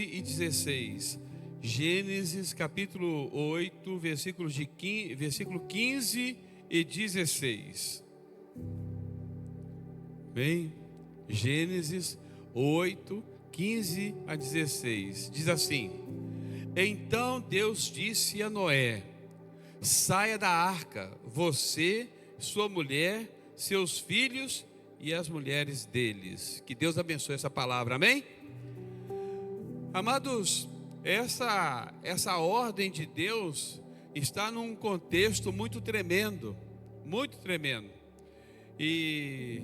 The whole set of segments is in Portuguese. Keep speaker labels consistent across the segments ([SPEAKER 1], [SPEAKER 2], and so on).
[SPEAKER 1] e 16. Gênesis capítulo 8, versículo 15 e 16. Bem, Gênesis 8, 15 a 16. Diz assim: Então Deus disse a Noé: saia da arca, você, sua mulher, seus filhos e as mulheres deles. Que Deus abençoe essa palavra, amém? Amados, essa ordem de Deus está num contexto muito tremendo, muito tremendo. E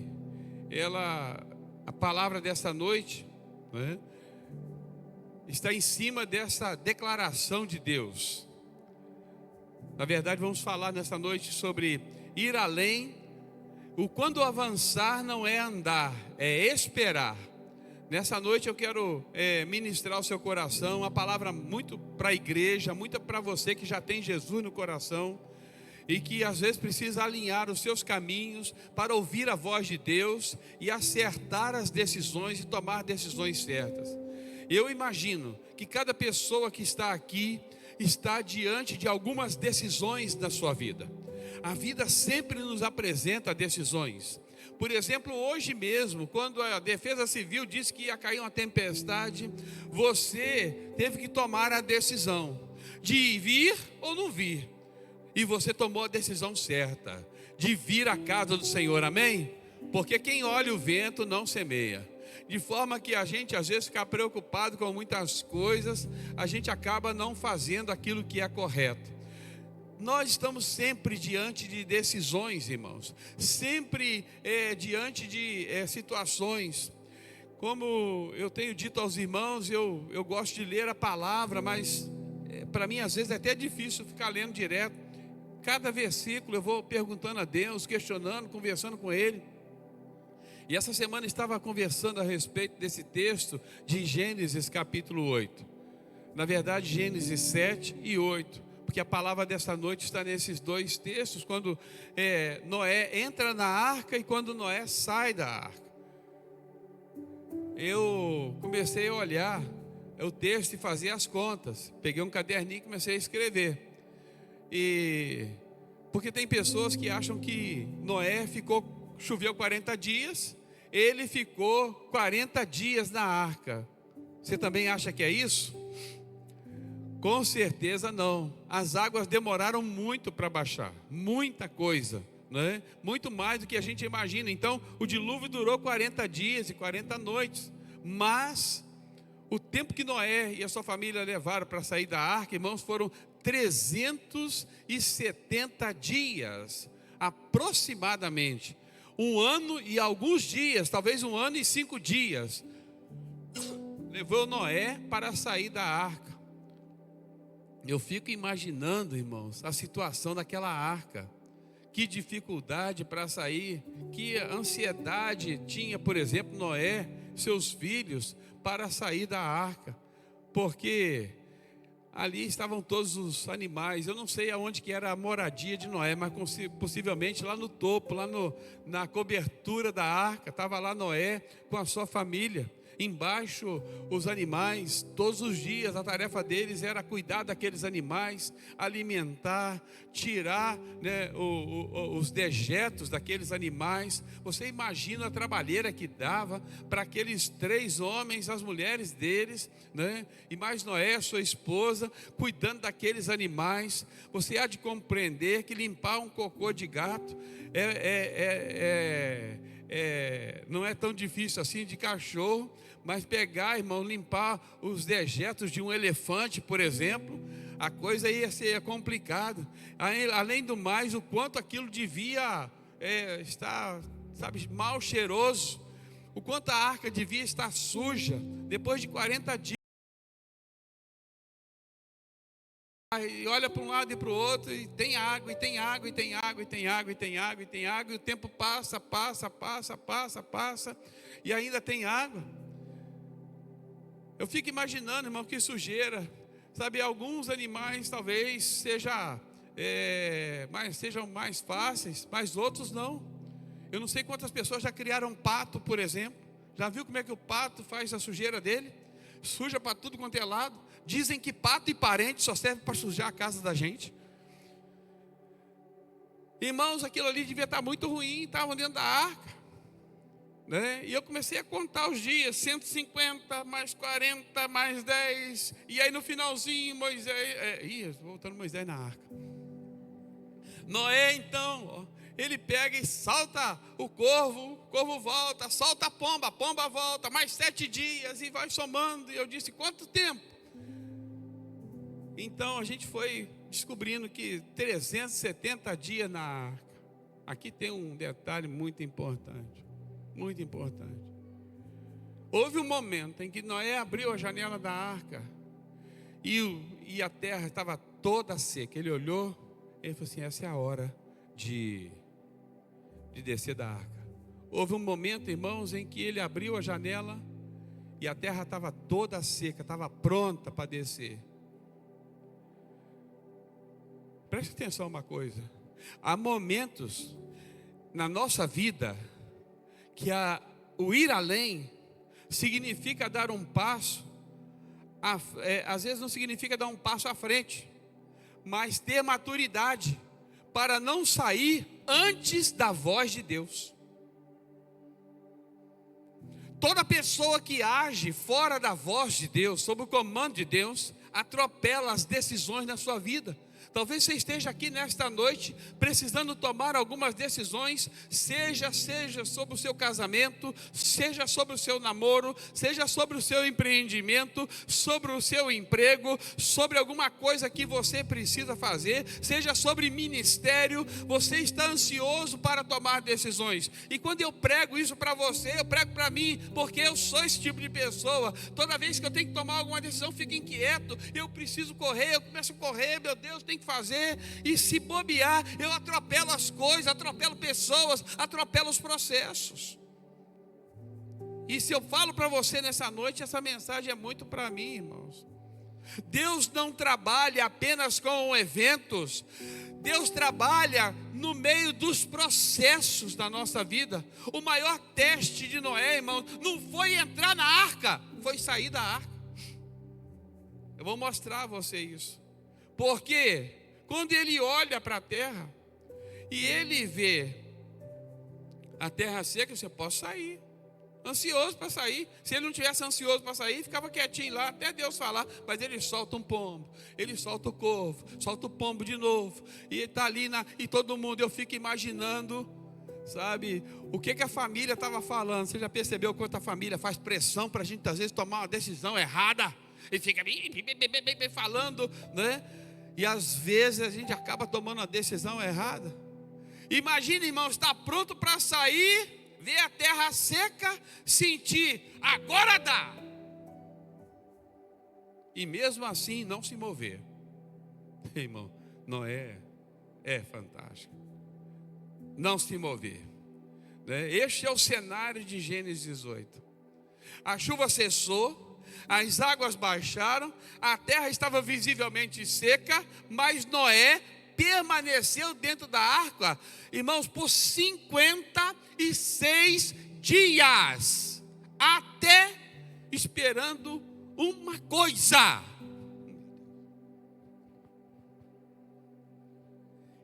[SPEAKER 1] a palavra dessa noite, né, está em cima dessa declaração de Deus. Na verdade, vamos falar nessa noite sobre ir além. O quando avançar não é andar, é esperar. Nessa noite eu quero ministrar ao seu coração uma palavra muito para a igreja, muito para você que já tem Jesus no coração e que às vezes precisa alinhar os seus caminhos para ouvir a voz de Deus e acertar as decisões e tomar decisões certas. Eu imagino que cada pessoa que está aqui está diante de algumas decisões da sua vida. A vida sempre nos apresenta decisões. Por exemplo, hoje mesmo, quando a Defesa Civil disse que ia cair uma tempestade, você teve que tomar a decisão de vir ou não vir. E você tomou a decisão certa, de vir à casa do Senhor, amém? Porque quem olha o vento não semeia. De forma que a gente às vezes fica preocupado com muitas coisas, a gente acaba não fazendo aquilo que é correto. Nós estamos sempre diante de decisões, irmãos, sempre diante de situações. Como eu tenho dito aos irmãos, eu gosto de ler a palavra, mas para mim às vezes é até difícil ficar lendo direto. Cada versículo eu vou perguntando a Deus, questionando, conversando com Ele. E essa semana estava conversando a respeito desse texto de Gênesis capítulo 8. Na verdade, Gênesis 7 e 8. Porque a palavra dessa noite está nesses dois textos, quando Noé entra na arca e quando Noé sai da arca. Eu comecei a olhar o texto e fazer as contas. Peguei um caderninho e comecei a escrever. Porque tem pessoas que acham que Noé choveu 40 dias, ele ficou 40 dias na arca. Você também acha que é isso? Com certeza não. As águas demoraram muito para baixar, muita coisa, né? Muito mais do que a gente imagina. Então o dilúvio durou 40 dias e 40 noites. Mas o tempo que Noé e a sua família levaram para sair da arca, irmãos, foram 370 dias, aproximadamente. 1 ano e alguns dias, talvez 1 ano e 5 dias, levou Noé para sair da arca. Eu fico imaginando, irmãos, a situação daquela arca. Que dificuldade para sair, que ansiedade tinha, por exemplo, Noé, seus filhos, para sair da arca. Porque ali estavam todos os animais. Eu não sei aonde que era a moradia de Noé, mas possivelmente lá no topo, na cobertura da arca, estava lá Noé com a sua família. Embaixo os animais, todos os dias a tarefa deles era cuidar daqueles animais, alimentar, tirar, né, os dejetos daqueles animais. Você imagina a trabalheira que dava para aqueles 3 homens, as mulheres deles, né, e mais Noé, sua esposa, cuidando daqueles animais. Você há de compreender que limpar um cocô de gato não é tão difícil assim, de cachorro. Mas pegar, irmão, limpar os dejetos de um elefante, por exemplo, a coisa ia ser complicada. Além do mais, o quanto aquilo devia estar, sabe, mal cheiroso. O quanto a arca devia estar suja. Depois de 40 dias. E olha para um lado e para o outro, e tem água, e tem água, e tem água, e tem água, e tem água, e tem água, e o tempo passa, e ainda tem água. Eu fico imaginando, irmão, que sujeira. Sabe, alguns animais talvez sejam mais fáceis, mas outros não. Eu não sei quantas pessoas já criaram pato, por exemplo. Já viu como é que o pato faz a sujeira dele? suja para tudo quanto é lado. Dizem que pato e parente só serve para sujar a casa da gente. Irmãos, aquilo ali devia estar muito ruim, estavam dentro da arca, né? E eu comecei a contar os dias, 150, mais 40, mais 10, e aí no finalzinho, voltando Moisés na arca. Noé então, ó, ele pega e salta o corvo volta, solta a pomba volta, mais 7 dias, e vai somando, e eu disse, quanto tempo? Então a gente foi descobrindo que 370 dias na arca. Aqui tem um detalhe muito importante. Muito importante. Houve um momento em que Noé abriu a janela da arca e a terra estava toda seca. Ele olhou, ele falou assim, essa é a hora de descer da arca. Houve um momento, irmãos, em que ele abriu a janela e a terra estava toda seca, estava pronta para descer. Preste atenção uma coisa. Há momentos na nossa vida que o ir além significa dar um passo, às vezes não significa dar um passo à frente, mas ter maturidade para não sair antes da voz de Deus. Toda pessoa que age fora da voz de Deus, sob o comando de Deus, atropela as decisões na sua vida. Talvez você esteja aqui nesta noite precisando tomar algumas decisões, seja sobre o seu casamento, seja sobre o seu namoro, seja sobre o seu empreendimento, sobre o seu emprego, sobre alguma coisa que você precisa fazer, seja sobre ministério. Você está ansioso para tomar decisões, e quando eu prego isso para você, eu prego para mim, porque eu sou esse tipo de pessoa. Toda vez que eu tenho que tomar alguma decisão, fico inquieto, eu preciso correr, eu começo a correr, meu Deus, tem que fazer, e se bobear, eu atropelo as coisas, atropelo pessoas, atropelo os processos. E se eu falo para você nessa noite, essa mensagem é muito para mim, irmãos. Deus não trabalha apenas com eventos, Deus trabalha no meio dos processos da nossa vida. O maior teste de Noé, irmão, não foi entrar na arca, foi sair da arca. Eu vou mostrar a você isso. Porque quando ele olha para a terra e ele vê a terra seca, você pode sair, ansioso para sair. Se ele não tivesse ansioso para sair, ficava quietinho lá até Deus falar. Mas ele solta um pombo, ele solta o corvo, solta o pombo de novo, e ele está ali e todo mundo, eu fico imaginando, sabe, o que a família estava falando. Você já percebeu quanto a família faz pressão para a gente às vezes tomar uma decisão errada? Ele fica falando, né? E às vezes a gente acaba tomando uma decisão errada. Imagina, irmão, estar pronto para sair, ver a terra seca, sentir, agora dá, e mesmo assim não se mover. Irmão, Noé é fantástico. Não se mover, né? Este é o cenário de Gênesis 18. A chuva cessou, as águas baixaram, a terra estava visivelmente seca, mas Noé permaneceu dentro da arca, irmãos, por 56 dias, até esperando uma coisa.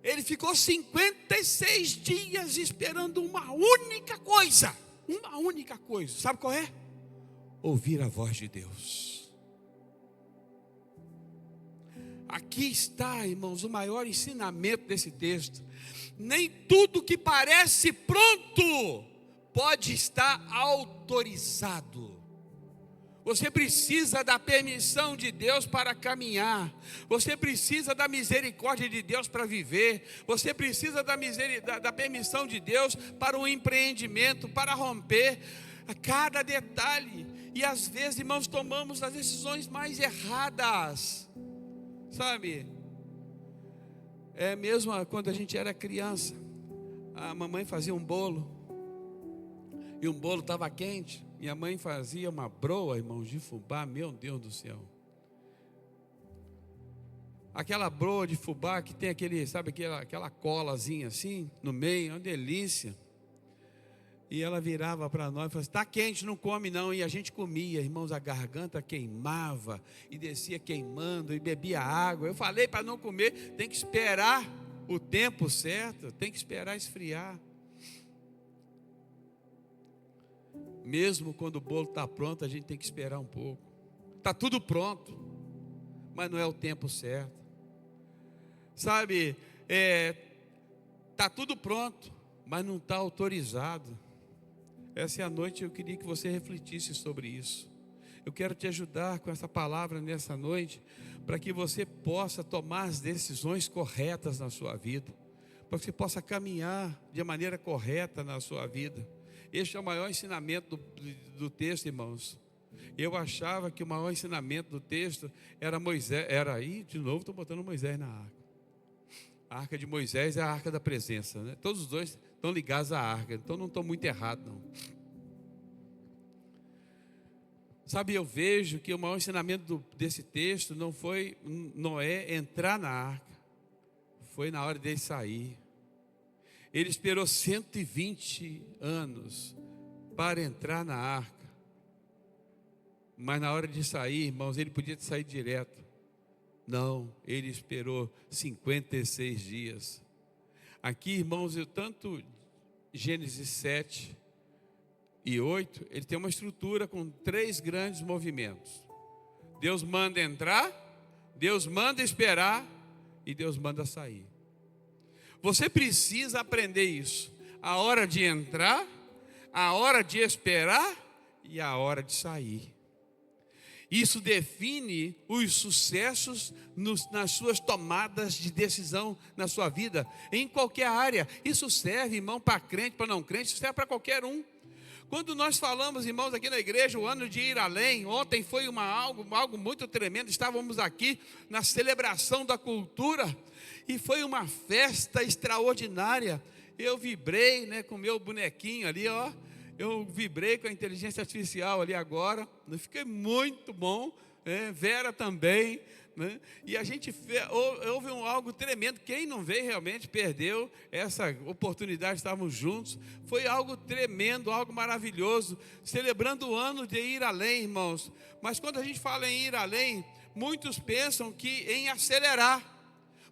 [SPEAKER 1] Ele ficou 56 dias esperando uma única coisa. Uma única coisa. Sabe qual é? Ouvir a voz de Deus. Aqui está, irmãos, o maior ensinamento desse texto. Nem tudo que parece pronto pode estar autorizado. Você precisa da permissão de Deus para caminhar. Você precisa da misericórdia de Deus para viver. Você precisa da permissão de Deus para o empreendimento, para romper a cada detalhe. E às vezes, irmãos, tomamos as decisões mais erradas. Sabe? É mesmo quando a gente era criança. A mamãe fazia um bolo. E o bolo estava quente. Minha mãe fazia uma broa, irmãos, de fubá. Meu Deus do céu. Aquela broa de fubá que tem aquela colazinha assim no meio, é uma delícia. E ela virava para nós e falava assim: está quente, não come não. E a gente comia, irmãos, a garganta queimava e descia queimando e bebia água. Eu falei para não comer, tem que esperar o tempo certo, tem que esperar esfriar. Mesmo quando o bolo está pronto, a gente tem que esperar um pouco. Está tudo pronto, mas não é o tempo certo. Sabe, está tudo pronto, mas não está autorizado. Essa é a noite, eu queria que você refletisse sobre isso. Eu quero te ajudar com essa palavra nessa noite, para que você possa tomar as decisões corretas na sua vida, para que você possa caminhar de maneira correta na sua vida. Este é o maior ensinamento do texto, irmãos. Eu achava que o maior ensinamento do texto era Moisés. De novo estou botando Moisés na arca. A arca de Moisés é a arca da presença, né? Todos os dois estão ligados à arca, então não estou muito errado não. Sabe, eu vejo que o maior ensinamento desse texto não foi Noé entrar na arca, foi na hora dele sair. Ele esperou 120 anos para entrar na arca, mas na hora de sair, irmãos, ele podia ter saído direto. Não, ele esperou 56 dias. Aqui, irmãos, tanto Gênesis 7 e 8, ele tem uma estrutura com 3 grandes movimentos. Deus manda entrar, Deus manda esperar e Deus manda sair. Você precisa aprender isso. A hora de entrar, a hora de esperar e a hora de sair. Isso define os sucessos nas suas tomadas de decisão na sua vida, em qualquer área. Isso serve, irmão, para crente, para não crente, isso serve para qualquer um. Quando nós falamos, irmãos, aqui na igreja, o ano de ir além, ontem foi algo muito tremendo. Estávamos aqui na celebração da cultura e foi uma festa extraordinária. Eu vibrei, né, com o meu bonequinho ali, ó. Eu vibrei com a inteligência artificial ali agora, fiquei muito bom, né? Vera também, né? E a gente houve algo tremendo. Quem não veio realmente perdeu essa oportunidade, estávamos juntos. Foi algo tremendo, algo maravilhoso, celebrando o ano de ir além, irmãos. Mas quando a gente fala em ir além, muitos pensam em acelerar,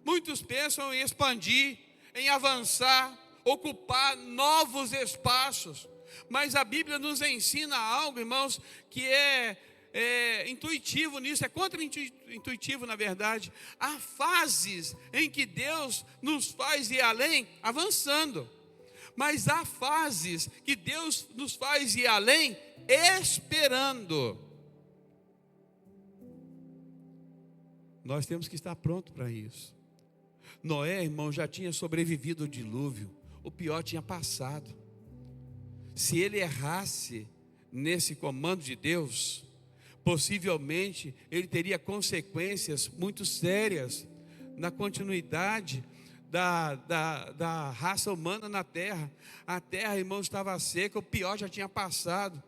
[SPEAKER 1] muitos pensam em expandir, em avançar, ocupar novos espaços. Mas a Bíblia nos ensina algo, irmãos, que é intuitivo nisso, é contra-intuitivo na verdade. Há fases em que Deus nos faz ir além, avançando. Mas há fases que Deus nos faz ir além, esperando. Nós temos que estar prontos para isso. Noé, irmão, já tinha sobrevivido ao dilúvio, o pior tinha passado. Se ele errasse nesse comando de Deus, possivelmente ele teria consequências muito sérias na continuidade da raça humana na terra. A terra, irmãos, estava seca, o pior já tinha passado.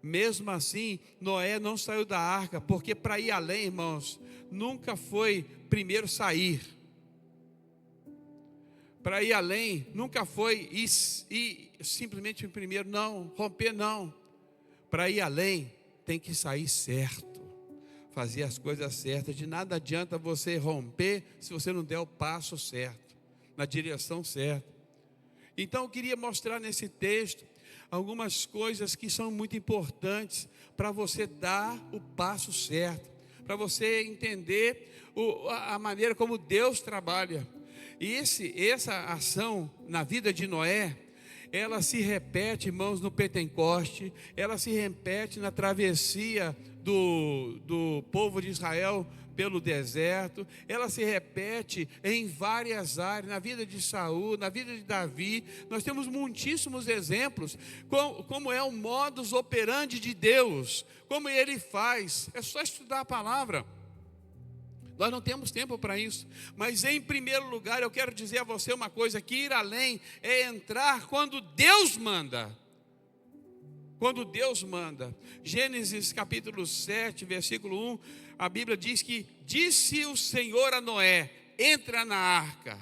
[SPEAKER 1] Mesmo assim, Noé não saiu da arca, porque para ir além, irmãos, nunca foi primeiro sair. Para ir além, nunca foi ir simplesmente primeiro, não, romper não. Para ir além, tem que sair certo, fazer as coisas certas. De nada adianta você romper se você não der o passo certo, na direção certa. Então eu queria mostrar nesse texto algumas coisas que são muito importantes para você dar o passo certo, para você entender a maneira como Deus trabalha. E essa ação na vida de Noé, ela se repete, irmãos, no Pentecoste, ela se repete na travessia do povo de Israel pelo deserto, ela se repete em várias áreas, na vida de Saul, na vida de Davi. Nós temos muitíssimos exemplos, como é o modus operandi de Deus, como ele faz. É só estudar a palavra. Nós não temos tempo para isso, mas em primeiro lugar eu quero dizer a você uma coisa, que ir além é entrar quando Deus manda. Quando Deus manda. Gênesis capítulo 7, versículo 1, a Bíblia diz que disse o Senhor a Noé: entra na arca.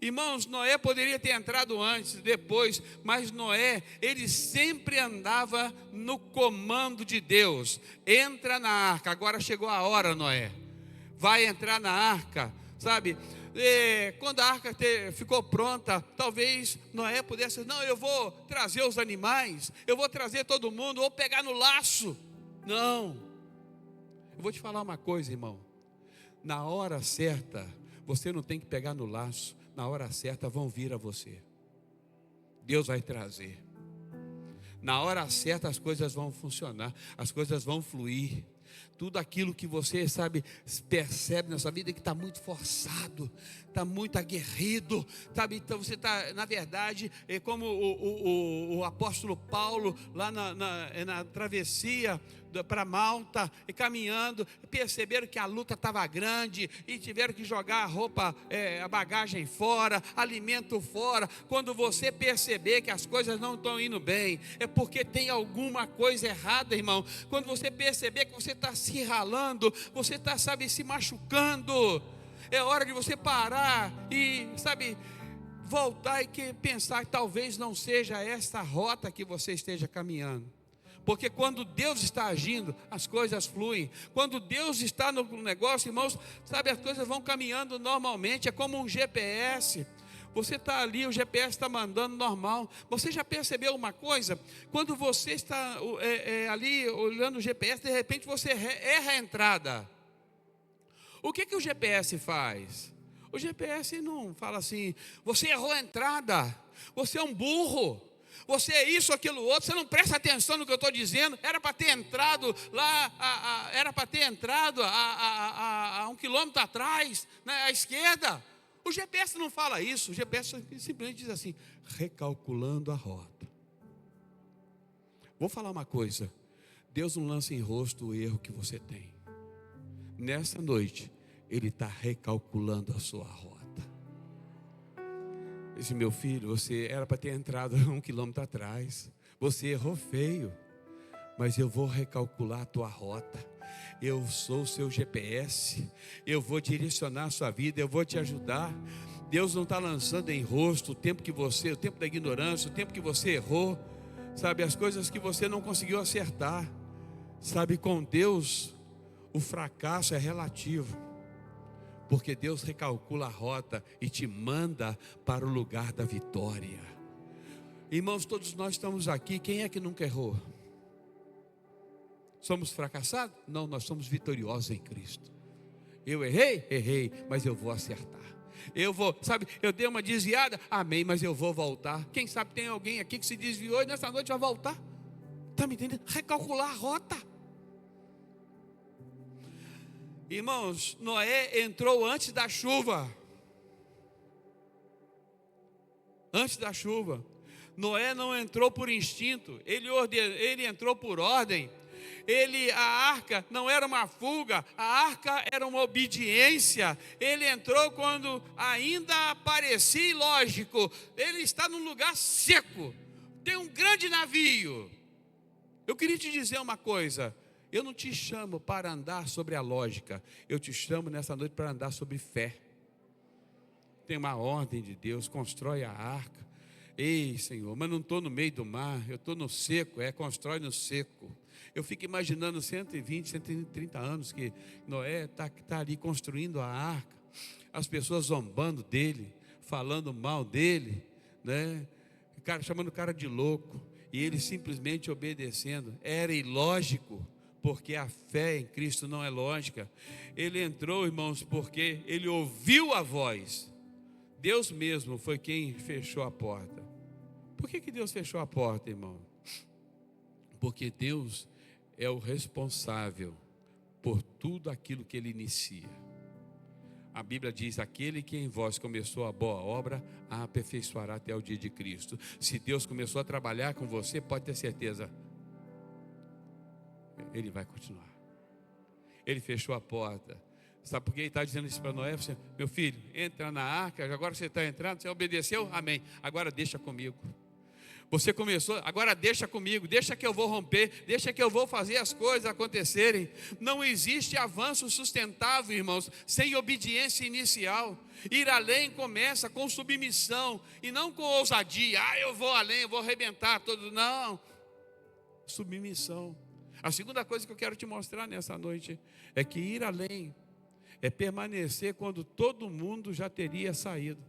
[SPEAKER 1] Irmãos, Noé poderia ter entrado antes, depois, mas Noé, ele sempre andava no comando de Deus. Entra na arca, agora chegou a hora, Noé. Vai entrar na arca, sabe? Quando a arca ficou pronta, talvez Noé pudesse, não, eu vou trazer os animais, eu vou trazer todo mundo, vou pegar no laço. Não, eu vou te falar uma coisa, irmão. Na hora certa, você não tem que pegar no laço. Na hora certa vão vir a você. Deus vai trazer. Na hora certa as coisas vão funcionar, as coisas vão fluir. Tudo aquilo que você, sabe, percebe na sua vida que está muito forçado, está muito aguerrido, sabe? Então você está, na verdade, como o apóstolo Paulo, lá na travessia para Malta, e caminhando, perceberam que a luta estava grande, e tiveram que jogar a roupa, a bagagem fora, alimento fora. Quando você perceber que as coisas não estão indo bem, é porque tem alguma coisa errada, irmão. Quando você perceber que você está se ralando, você está, sabe, se machucando, é hora de você parar e, sabe, voltar e pensar que talvez não seja essa rota que você esteja caminhando. Porque quando Deus está agindo, as coisas fluem. Quando Deus está no negócio, irmãos, sabe, as coisas vão caminhando normalmente. É como um GPS. Você está ali, o GPS está mandando normal. Você já percebeu uma coisa? Quando você está ali olhando o GPS, de repente você erra a entrada. O que o GPS faz? O GPS não fala assim, você errou a entrada, você é um burro, você é isso, aquilo, outro, você não presta atenção no que eu estou dizendo. Era para ter entrado lá, era para ter entrado a 1 quilômetro atrás, à esquerda. O GPS não fala isso, o GPS simplesmente diz assim, recalculando a rota. Vou falar uma coisa, Deus não lança em rosto o erro que você tem. Nessa noite, Ele está recalculando a sua rota. Disse, meu filho, você era para ter entrado 1 quilômetro atrás. Você errou feio, mas eu vou recalcular a tua rota. Eu sou o seu GPS. Eu vou direcionar a sua vida, eu vou te ajudar. Deus não está lançando em rosto o tempo da ignorância, o tempo que você errou. Sabe, as coisas que você não conseguiu acertar. Sabe, com Deus, o fracasso é relativo. Porque Deus recalcula a rota e te manda para o lugar da vitória. Irmãos, todos nós estamos aqui. Quem é que nunca errou? Somos fracassados? Não, nós somos vitoriosos em Cristo. Eu errei, mas eu vou acertar. Eu dei uma desviada, amém, mas eu vou voltar. Quem sabe tem alguém aqui que se desviou e nessa noite vai voltar. Está me entendendo? Recalcular a rota. Irmãos, Noé entrou antes da chuva. Antes da chuva. Noé não entrou por instinto, ele entrou por ordem. A arca não era uma fuga, a arca era uma obediência. Ele entrou quando ainda parecia ilógico. Ele está num lugar seco, tem um grande navio. Eu queria te dizer uma coisa. Eu não te chamo para andar sobre a lógica. Eu te chamo nessa noite para andar sobre fé. Tem uma ordem de Deus, constrói a arca. Ei, Senhor, mas não estou no meio do mar, eu estou no seco, constrói no seco. Eu fico imaginando 120, 130 anos que Noé está ali construindo a arca. As pessoas zombando dele, falando mal dele, né? Chamando o cara de louco. E ele simplesmente obedecendo. Era ilógico. Porque a fé em Cristo não é lógica. Ele entrou, irmãos, porque ele ouviu a voz. Deus mesmo foi quem fechou a porta. Por que Deus fechou a porta, irmão? Porque Deus é o responsável por tudo aquilo que Ele inicia. A Bíblia diz, aquele que em vós começou a boa obra, a aperfeiçoará até o dia de Cristo. Se Deus começou a trabalhar com você, pode ter certeza, Ele vai continuar. Ele fechou a porta. Sabe por que Ele está dizendo isso para Noé? Meu filho, entra na arca, agora você está entrando, você obedeceu? Amém. Agora deixa comigo. Você começou, agora deixa comigo, deixa que eu vou romper, deixa que eu vou fazer as coisas acontecerem. Não existe avanço sustentável, irmãos, sem obediência inicial. Ir além começa com submissão e não com ousadia. Eu vou além, eu vou arrebentar tudo. Não, submissão. A segunda coisa que eu quero te mostrar nessa noite é que ir além é permanecer quando todo mundo já teria saído.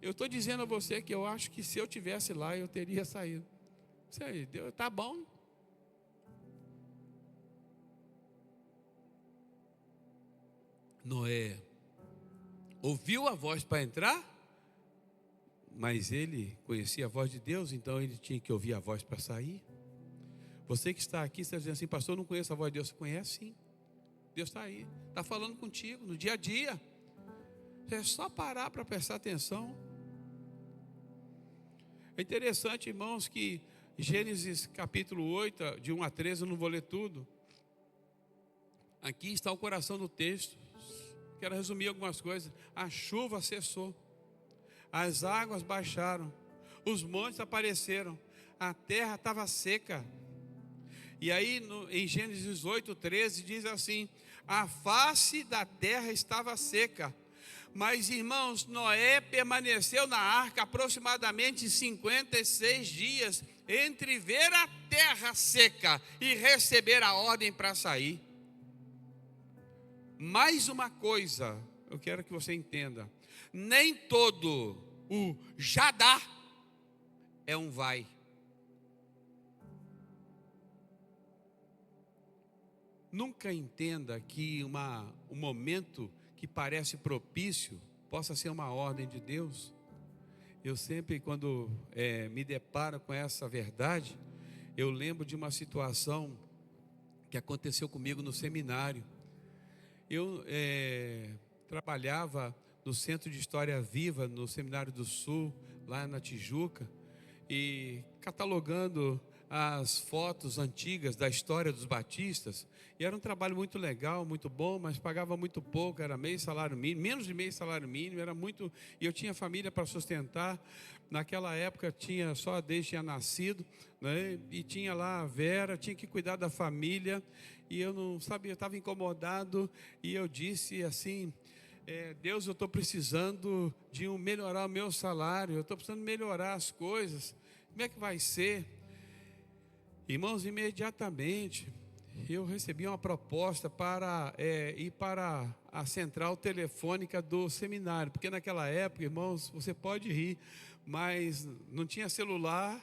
[SPEAKER 1] Eu estou dizendo a você que eu acho que se eu tivesse lá, eu teria saído. Isso aí, Deus, tá bom. Noé ouviu a voz para entrar, mas ele conhecia a voz de Deus, então ele tinha que ouvir a voz para sair. Você que está aqui, está dizendo assim, pastor, eu não conheço a voz de Deus. Você conhece sim. Deus está aí, está falando contigo no dia a dia. É só parar para prestar atenção. É interessante, irmãos, que Gênesis capítulo 8, de 1 a 13, eu não vou ler tudo. Aqui está o coração do texto. Quero resumir algumas coisas. A chuva cessou, as águas baixaram, os montes apareceram, a terra estava seca. E aí em Gênesis 8, 13 diz assim: a face da terra estava seca. Mas, irmãos, Noé permaneceu na arca aproximadamente 56 dias, entre ver a terra seca e receber a ordem para sair. Mais uma coisa, eu quero que você entenda: nem todo o já dá é um vai. Nunca entenda que um momento que parece propício possa ser uma ordem de Deus. Eu sempre, quando me deparo com essa verdade, eu lembro de uma situação que aconteceu comigo no seminário. Eu trabalhava no Centro de História Viva, no Seminário do Sul, lá na Tijuca, e catalogando as fotos antigas da história dos batistas. E era um trabalho muito legal, muito bom, mas pagava muito pouco, era meio salário mínimo, menos de meio salário mínimo, era muito, e eu tinha família para sustentar. Naquela época só a Deise tinha nascido, né? E tinha lá a Vera, tinha que cuidar da família, e eu não sabia, eu estava incomodado, e eu disse assim: Deus, eu estou precisando de melhorar o meu salário, eu estou precisando melhorar as coisas, como é que vai ser? Irmãos, imediatamente eu recebi uma proposta para ir para a central telefônica do seminário, porque naquela época, irmãos, você pode rir, mas não tinha celular,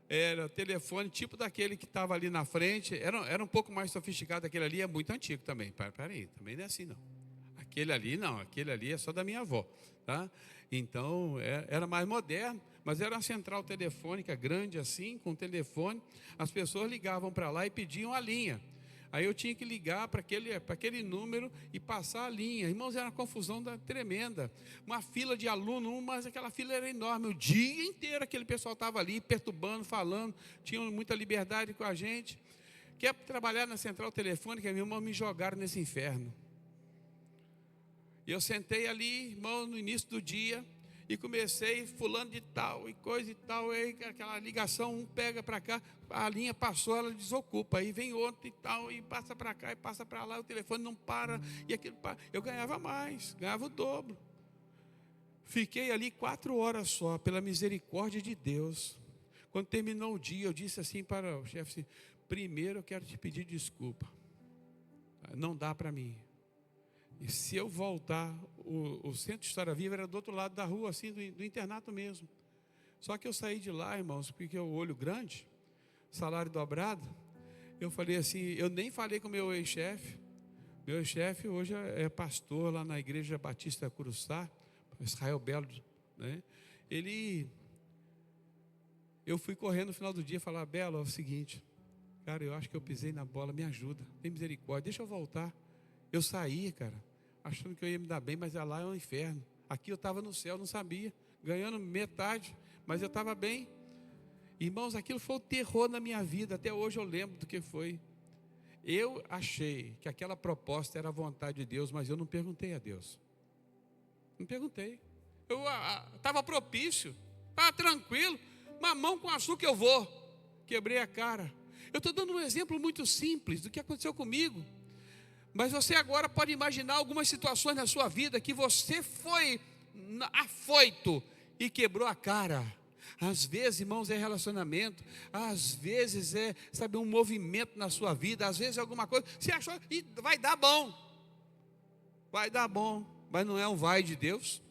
[SPEAKER 1] era telefone tipo daquele que estava ali na frente, era um pouco mais sofisticado. Aquele ali é muito antigo também. Peraí, também não é assim não. Aquele ali é só da minha avó, tá? Então era mais moderno, mas era uma central telefônica grande assim, com telefone. As pessoas ligavam para lá e pediam a linha. Aí eu tinha que ligar para aquele número e passar a linha. Irmãos, era uma confusão tremenda. Uma fila de alunos, mas aquela fila era enorme. O dia inteiro aquele pessoal estava ali perturbando, falando, tinham muita liberdade com a gente. Quer trabalhar na central telefônica, meu irmão, me jogaram nesse inferno. E eu sentei ali, irmão, no início do dia, e comecei fulano de tal, e coisa e tal, e aí aquela ligação, um pega para cá, a linha passou, ela desocupa, aí vem outro e tal, e passa para cá, e passa para lá, o telefone não para, e aquilo, eu ganhava mais, ganhava o dobro. Fiquei ali 4 horas só, pela misericórdia de Deus. Quando terminou o dia, eu disse assim para o chefe, assim: primeiro eu quero te pedir desculpa, não dá para mim. E se eu voltar, o Centro de História Viva era do outro lado da rua, assim, do internato mesmo. Só que eu saí de lá, irmãos, porque o olho grande, salário dobrado. Eu falei assim, eu nem falei com o meu ex-chefe. Meu ex-chefe hoje é pastor lá na Igreja Batista Curuçá, Israel Belo, né? Eu fui correndo no final do dia e falar: Belo, é o seguinte, cara, eu acho que eu pisei na bola, me ajuda, tem misericórdia, deixa eu voltar. Eu saí, cara, achando que eu ia me dar bem, mas lá é um inferno. Aqui eu estava no céu, não sabia, ganhando metade, mas eu estava bem. Irmãos, aquilo foi o terror na minha vida, até hoje eu lembro do que foi. Eu achei que aquela proposta era a vontade de Deus, mas eu não perguntei a Deus. Não perguntei. Eu estava propício, estava tranquilo, mamão com açúcar eu vou. Quebrei a cara. Eu estou dando um exemplo muito simples do que aconteceu comigo. Mas você agora pode imaginar algumas situações na sua vida que você foi afoito e quebrou a cara. Às vezes, irmãos, é relacionamento. Às vezes é, sabe, um movimento na sua vida. Às vezes é alguma coisa. Você achou e vai dar bom. Vai dar bom. Mas não é um vai de Deus.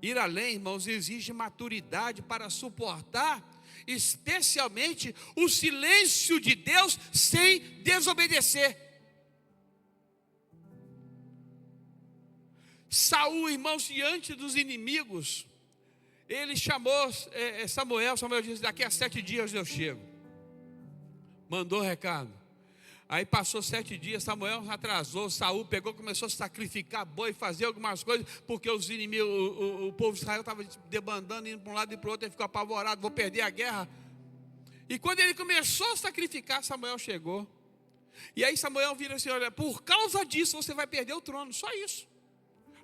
[SPEAKER 1] Ir além, irmãos, exige maturidade para suportar, especialmente o silêncio de Deus sem desobedecer. Saul, irmãos, diante dos inimigos, ele chamou Samuel disse, daqui a 7 dias eu chego. Mandou recado. Aí passou 7 dias, Samuel atrasou, Saul pegou, começou a sacrificar boi, fazer algumas coisas, porque os inimigos, o povo de Israel estava debandando, indo para um lado e para o outro, ele ficou apavorado, vou perder a guerra. E quando ele começou a sacrificar, Samuel chegou. E aí Samuel vira assim, olha, por causa disso você vai perder o trono, só isso.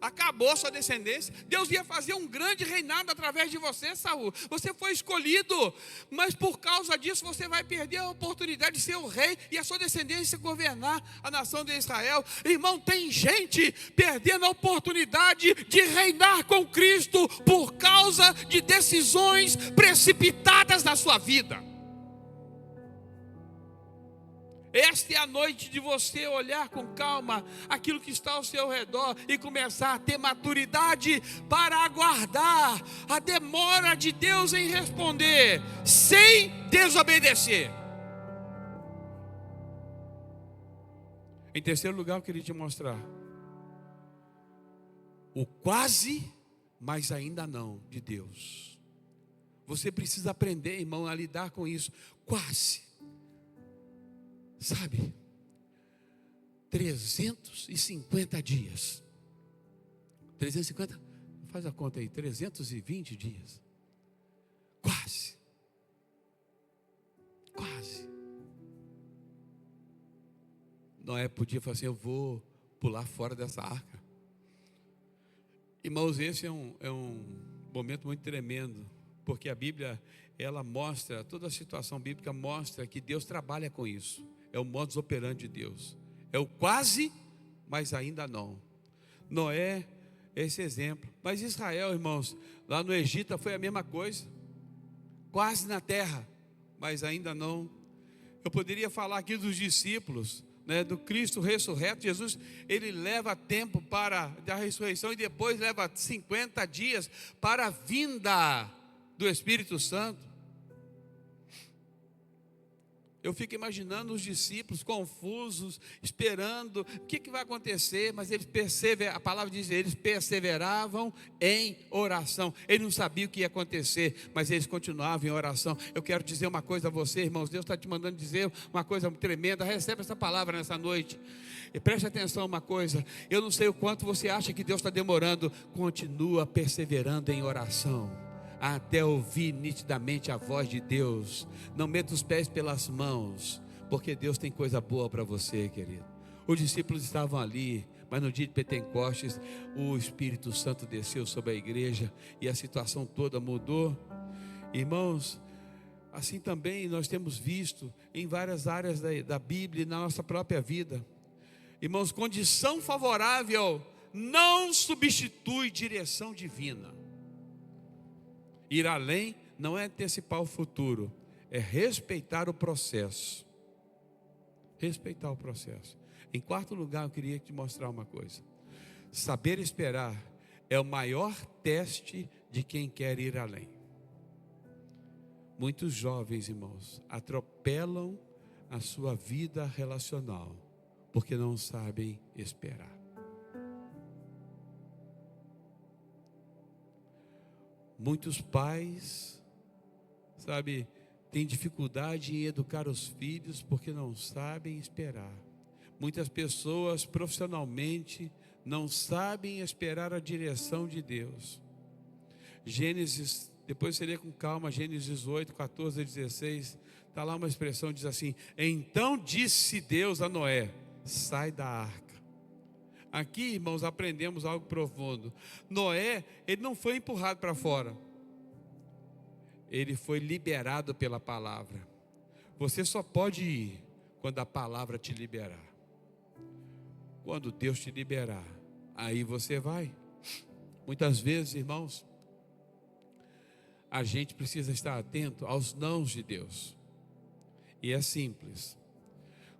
[SPEAKER 1] Acabou a sua descendência. Deus ia fazer um grande reinado através de você, Saul. Você foi escolhido, mas por causa disso você vai perder a oportunidade de ser o rei e a sua descendência governar a nação de Israel. Irmão, tem gente perdendo a oportunidade de reinar com Cristo por causa de decisões precipitadas na sua vida. Esta é a noite de você olhar com calma aquilo que está ao seu redor e começar a ter maturidade para aguardar a demora de Deus em responder, sem desobedecer. Em terceiro lugar, eu queria te mostrar o quase, mas ainda não de Deus. Você precisa aprender, irmão, a lidar com isso. Quase. Sabe, 350 dias. 350, faz a conta aí, 320 dias. Quase. Quase. Noé podia falar assim, eu vou pular fora dessa arca. Irmãos, esse é um momento muito tremendo, porque a Bíblia, ela mostra, toda a situação bíblica mostra que Deus trabalha com isso. É o modus operandi de Deus. É o quase, mas ainda não. Noé é esse exemplo. Mas Israel, irmãos, lá no Egito foi a mesma coisa. Quase na terra, mas ainda não. Eu poderia falar aqui dos discípulos, né, do Cristo ressurreto. Jesus, ele leva tempo para a ressurreição e depois leva 50 dias para a vinda do Espírito Santo. Eu fico imaginando os discípulos confusos, esperando o que vai acontecer, mas eles perseveravam, a palavra diz, eles perseveravam em oração. Eles não sabiam o que ia acontecer, mas eles continuavam em oração. Eu quero dizer uma coisa a você, irmãos, Deus está te mandando dizer uma coisa tremenda. Recebe essa palavra nessa noite e preste atenção a uma coisa. Eu não sei o quanto você acha que Deus está demorando, continua perseverando em oração até ouvir nitidamente a voz de Deus. Não meta os pés pelas mãos, porque Deus tem coisa boa para você, querido. Os discípulos estavam ali, mas no dia de Pentecostes o Espírito Santo desceu sobre a igreja e a situação toda mudou. Irmãos, assim também nós temos visto em várias áreas da Bíblia e na nossa própria vida. Irmãos, condição favorável não substitui direção divina. Ir além não é antecipar o futuro, é respeitar o processo. Respeitar o processo. Em quarto lugar, eu queria te mostrar uma coisa. Saber esperar é o maior teste de quem quer ir além. Muitos jovens, irmãos, atropelam a sua vida relacional porque não sabem esperar. Muitos pais, sabe, têm dificuldade em educar os filhos porque não sabem esperar. Muitas pessoas profissionalmente não sabem esperar a direção de Deus. Gênesis, depois você lê com calma, Gênesis 8, 14 a 16, está lá uma expressão, diz assim: então disse Deus a Noé, sai da arca. Aqui, irmãos, aprendemos algo profundo. Noé, ele não foi empurrado para fora. ele foi liberado pela palavra. Você só pode ir quando a palavra te liberar. Quando Deus te liberar, aí você vai. Muitas vezes, irmãos, a gente precisa estar atento aos nãos de Deus. E é simples.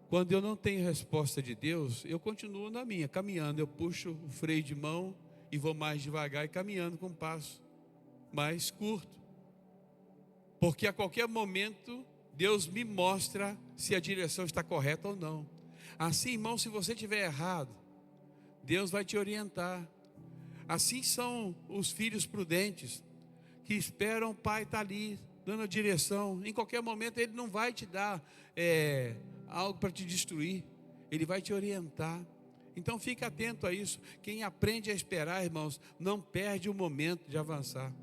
[SPEAKER 1] Quando eu não tenho resposta de Deus, eu continuo na minha, caminhando. Eu puxo o freio de mão e vou mais devagar e caminhando com um passo mais curto. Porque a qualquer momento, Deus me mostra se a direção está correta ou não. Assim, irmão, se você estiver errado, Deus vai te orientar. Assim são os filhos prudentes, que esperam o pai estar ali, dando a direção. Em qualquer momento ele não vai te dar algo para te destruir, ele vai te orientar. Então fique atento a isso. Quem aprende a esperar, irmãos, não perde o momento de avançar.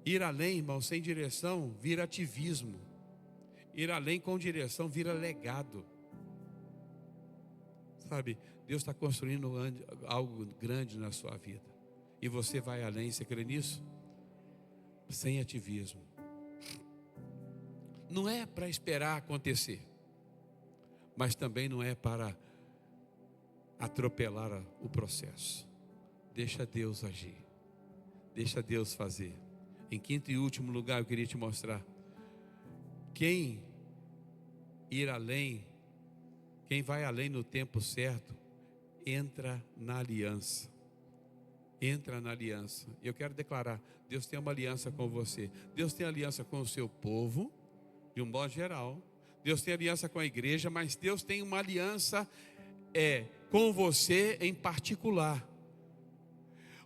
[SPEAKER 1] Ir além, irmãos, sem direção, vira ativismo. Ir além com direção vira legado. Sabe, Deus está construindo algo grande na sua vida. E você vai além, você crê nisso? Sem ativismo. Não é para esperar acontecer, mas também não é para atropelar o processo. Deixa Deus agir. Deixa Deus fazer. Em quinto e último lugar, eu queria te mostrar. Quem ir além, quem vai além no tempo certo, entra na aliança. Entra na aliança. Eu quero declarar, Deus tem uma aliança com você. Deus tem aliança com o seu povo, de um modo geral. Deus tem aliança com a igreja, mas Deus tem uma aliança com você em particular.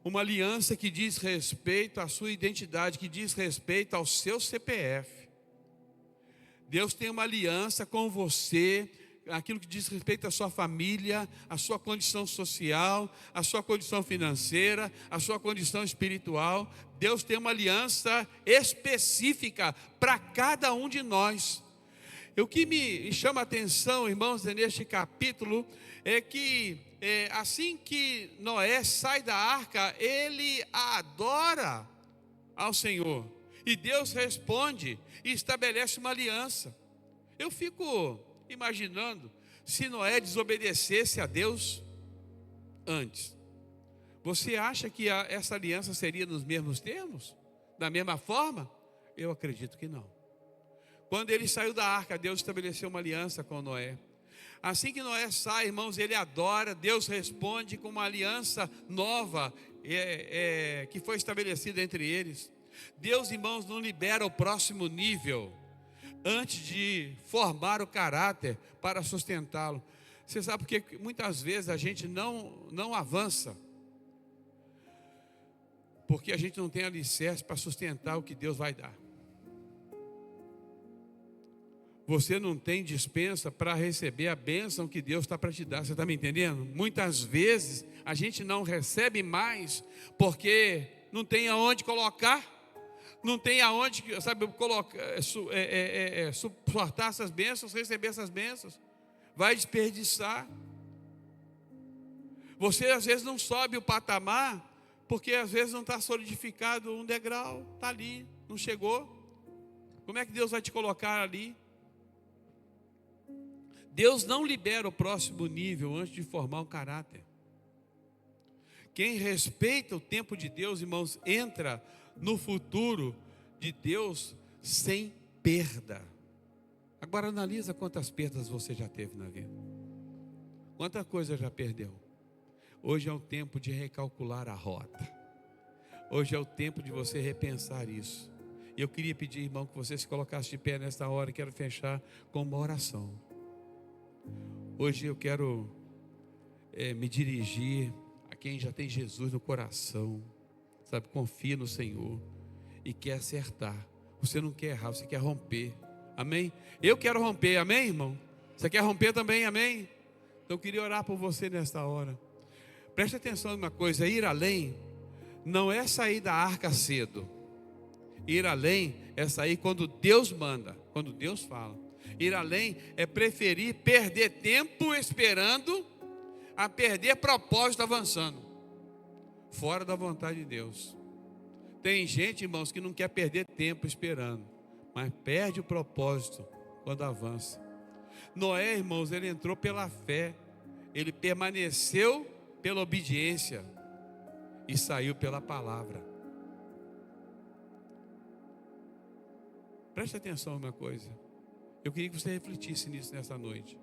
[SPEAKER 1] Uma aliança que diz respeito à sua identidade, que diz respeito ao seu CPF. Deus tem uma aliança com você, aquilo que diz respeito à sua família, à sua condição social, à sua condição financeira, à sua condição espiritual. Deus tem uma aliança específica para cada um de nós. O que me chama a atenção, irmãos, neste capítulo, é que assim que Noé sai da arca, ele adora ao Senhor. E Deus responde e estabelece uma aliança. Eu fico imaginando se Noé desobedecesse a Deus antes. Você acha que essa aliança seria nos mesmos termos? Da mesma forma? Eu acredito que não. Quando ele saiu da arca, Deus estabeleceu uma aliança com Noé. Assim que Noé sai, irmãos, ele adora, Deus responde com uma aliança nova que foi estabelecida entre eles. Deus, irmãos, não libera o próximo nível antes de formar o caráter para sustentá-lo. Você sabe por que muitas vezes a gente não avança? Porque a gente não tem alicerce para sustentar o que Deus vai dar. Você não tem dispensa para receber a bênção que Deus está para te dar. Você está me entendendo? Muitas vezes a gente não recebe mais porque não tem aonde colocar, não tem aonde, sabe, suportar essas bênçãos, receber essas bênçãos. Vai desperdiçar. Você às vezes não sobe o patamar porque às vezes não está solidificado um degrau, está ali, não chegou. Como é que Deus vai te colocar ali? Deus não libera o próximo nível antes de formar um caráter. Quem respeita o tempo de Deus, irmãos, entra no futuro de Deus sem perda. Agora analisa quantas perdas você já teve na vida. Quanta coisa já perdeu. Hoje é o tempo de recalcular a rota. Hoje é o tempo de você repensar isso. E eu queria pedir, irmão, que você se colocasse de pé nesta hora. Quero fechar com uma oração. Hoje eu quero me dirigir a quem já tem Jesus no coração, sabe, confia no Senhor e quer acertar. Você não quer errar, você quer romper, amém? Eu quero romper, amém, irmão? Você quer romper também, amém? Então eu queria orar por você nesta hora. Preste atenção em uma coisa, ir além não é sair da arca cedo. Ir além é sair quando Deus manda, quando Deus fala. Ir além é preferir perder tempo esperando a perder propósito avançando, fora da vontade de Deus. Tem gente, irmãos, que não quer perder tempo esperando, mas perde o propósito quando avança. Noé, irmãos, ele entrou pela fé, ele permaneceu pela obediência e saiu pela palavra. Preste atenção numa coisa. Eu queria que você refletisse nisso nessa noite.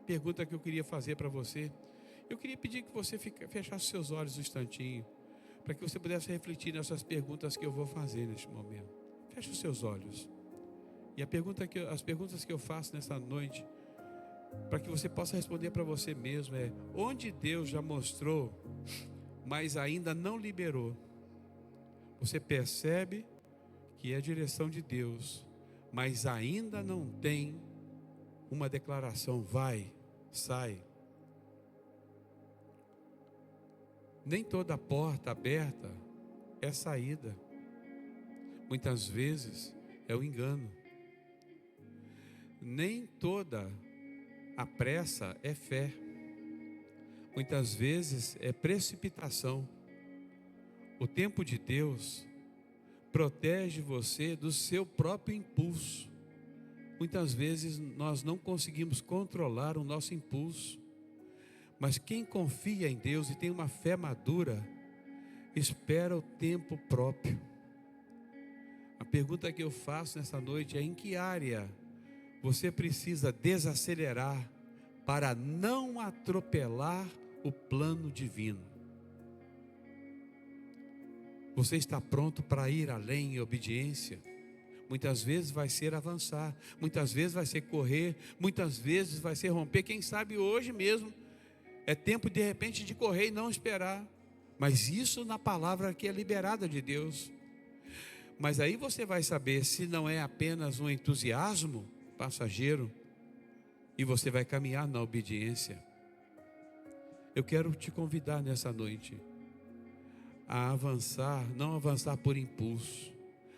[SPEAKER 1] A pergunta que eu queria fazer para você, eu queria pedir que você fechasse seus olhos um instantinho, para que você pudesse refletir nessas perguntas que eu vou fazer neste momento. Feche os seus olhos. E as perguntas que eu faço nessa noite, para que você possa responder para você mesmo, é: onde Deus já mostrou, mas ainda não liberou? Você percebe que é a direção de Deus, mas ainda não tem uma declaração: vai, sai. Nem toda porta aberta é saída. Muitas vezes é o engano. Nem toda a pressa é fé. Muitas vezes é precipitação. O tempo de Deus protege você do seu próprio impulso. Muitas vezes nós não conseguimos controlar o nosso impulso. Mas quem confia em Deus e tem uma fé madura, espera o tempo próprio. A pergunta que eu faço nessa noite é: em que área você precisa desacelerar para não atropelar o plano divino? Você está pronto para ir além em obediência? Muitas vezes vai ser avançar, muitas vezes vai ser correr, muitas vezes vai ser romper. Quem sabe hoje mesmo é tempo de repente de correr e não esperar. Mas isso na palavra que é liberada de Deus. Mas aí você vai saber se não é apenas um entusiasmo passageiro, e você vai caminhar na obediência. Eu quero te convidar nessa noite a avançar, não avançar por impulso,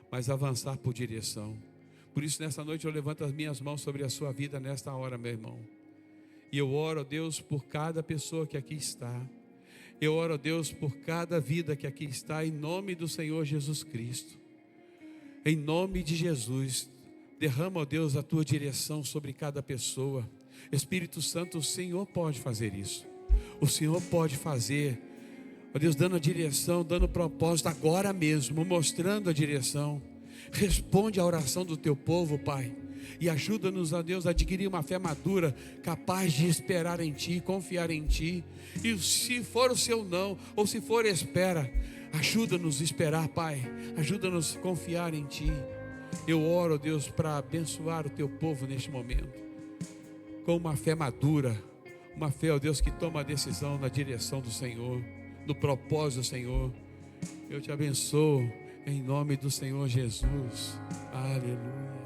[SPEAKER 1] mas avançar por direção. Por isso nessa noite eu levanto as minhas mãos sobre a sua vida nesta hora, meu irmão. E eu oro a Deus por cada pessoa que aqui está. Eu oro a Deus por cada vida que aqui está, em nome do Senhor Jesus Cristo. Em nome de Jesus, derrama, ó Deus, a tua direção sobre cada pessoa. Espírito Santo, o Senhor pode fazer isso. O Senhor pode fazer, ó Deus, dando a direção, dando o propósito agora mesmo, mostrando a direção. Responde à oração do teu povo, Pai. E ajuda-nos, ó Deus, a adquirir uma fé madura, capaz de esperar em Ti, confiar em Ti. E se for o seu não, ou se for espera, ajuda-nos a esperar, Pai. Ajuda-nos a confiar em Ti. Eu oro, Deus, para abençoar o Teu povo neste momento, com uma fé madura, uma fé, ó Deus, que toma a decisão na direção do Senhor, no propósito do Senhor. Eu te abençoo, em nome do Senhor Jesus. Aleluia.